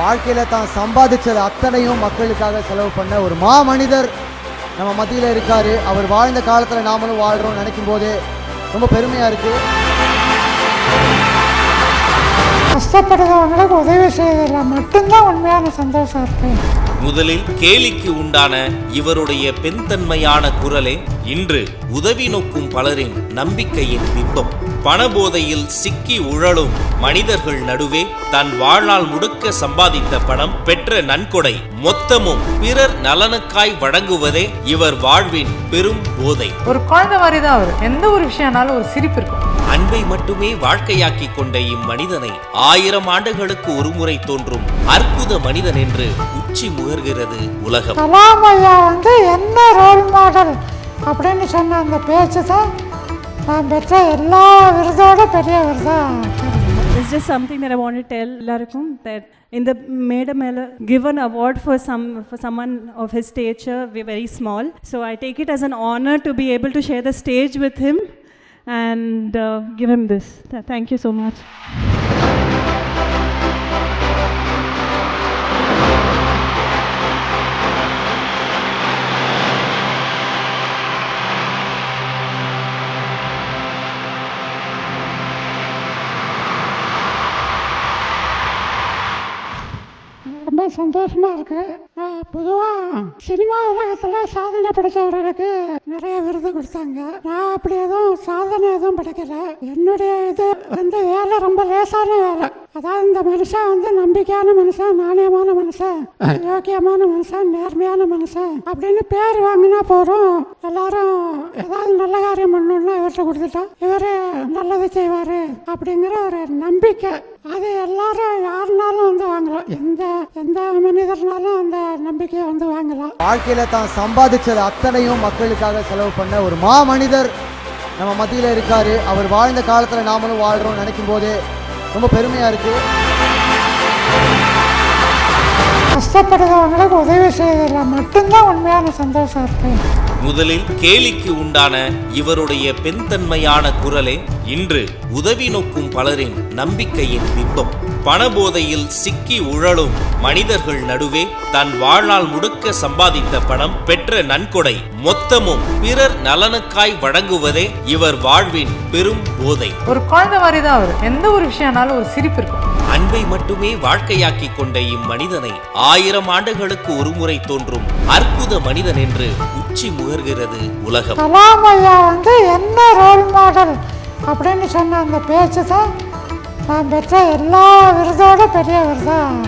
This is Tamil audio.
வாழ்க்கையில தான் சம்பாதிச்சது அத்தனையும் மக்களுக்காக செலவு பண்ண ஒரு மாமனிதர் நம்ம மத்தியில் இருக்காரு. அவர் வாழ்ந்த காலத்தில் நாமளும் வாழ்றோம் நினைக்கும் போதே ரொம்ப பெருமையா இருக்கு. கஷ்டப்படுறவங்களுக்கு உதவி செய்யறதுல மட்டும்தான் உண்மையான சந்தோஷம் இருக்கு. முதலில் கேலிக்கு உண்டான இவருடைய பெண்தன்மையான குரலே இன்று உதவி நோக்கும் பலரின் நம்பிக்கையின் பிம்பம். பணபோதையில் சிக்கி உழலும் மனிதர்கள் நடுவே தன் வாழ்நாள் முழுக்க சம்பாதித்த பணம் பெற்ற நன்கொடை மொத்தமும் பிறர் நலனுக்காய் வழங்குவதே இவர் வாழ்வின் பெரும் போதை. ஒரு குழந்தை மாதிரி தான் அவர். எந்த ஒரு விஷயம்னாலும் ஒரு சிரிப்பு இருக்கும். அன்பை மட்டுமே வாழ்க்கையாக்கி கொண்ட இம்மனிதனை 1000 ஆண்டுகளுக்கு ஒருமுறை தோன்றும் அற்புத மனிதன் என்று உச்சி முகர்கிறது உலகம். கலாம் ஐயா என்ன ரோல் மாடல் அப்படின்னு சொன்ன அந்த பேச்சு தான் நான் பெற்ற எல்லா விருதோட பெரிய விருதான். It's just something that I want to tell எல்லாருக்கும் that in the மேடை மேலே given award for someone of his stature, we're very small. So I take it as an honor to be able to share the stage with him and give him this. Thank you so much. ரொம்ப சந்தோஷமா இருக்கு. பொதுவாக சினிமா உலகத்தில் சாதனை படைத்தவர்களுக்கு நிறைய விருது கொடுத்தாங்க. நான் அப்படி எதுவும் சாதனை எதுவும் படைக்கல. என்னுடைய இது வேலை ரொம்ப லேசான வேலை. அதாவது இந்த மனுஷன் நம்பிக்கையான மனுஷன், நாணயமான மனுஷன், யோக்கியமான மனுஷன், நேர்மையான மனுஷன் அப்படின்னு பேர் வாங்கினா போறோம். எல்லாரும் ஏதாவது நல்ல காரியம் பண்ணணும்னா இவர்கிட்ட கொடுத்துட்டா இவர் நல்லது செய்வார் அப்படிங்கிற ஒரு நம்பிக்கை. அது எல்லாரும் யாருனாலும் வாங்கலாம். எந்த மனிதர்னாலும் அந்த நம்பிக்கையை வாங்கலாம். வாழ்க்கையில தான் சம்பாதிச்சது அத்தனையும் மக்களுக்காக செலவு பண்ண ஒரு மாமனிதர் நம்ம மத்தியில் இருக்காரு. அவர் வாழ்ந்த காலத்தில் நாமளும் வாழ்றோம் நினைக்கும் போதே ரொம்ப பெருமையா இருக்கு. கஷ்டப்படுறவங்களுக்கு உதவி செய்யறதுல மட்டும்தான் உண்மையான சந்தோஷம் இருக்கு. முதலில் கேலிக்கு உண்டான இவருடைய பெண்தன்மையான குரலே இன்று உதவி நோக்கும் பலரின் நம்பிக்கையின் பிம்பம். பணபோதையில் சிக்கி உழலும் மனிதர்கள் நடுவே தன் வாழ்நாள் முழுக்க சம்பாதித்த பணம் பெற்ற நன்கொடை மொத்தமும் பிறர் நலனுக்காய் வழங்குவதே இவர் வாழ்வின் பெரும் போதை. ஒரு குழந்தை மாதிரி தான் அவர். எந்த ஒரு விஷயம்னாலும் ஒரு சிரிப்பு இருக்கும். அன்பை மட்டுமே வாழ்க்கையாக்கி கொண்ட இம்மனிதனை 1000 ஆண்டுகளுக்கு ஒருமுறை தோன்றும் அற்புத மனிதன் என்று உச்சி முகர்கிறது உலகம். கலாம் ஐயா என்ன ரோல் மாடல் அப்படின்னு சொன்ன அந்த பேச்சு தான் நான் பெற்ற எல்லா விருதோட பெரிய விருதான்.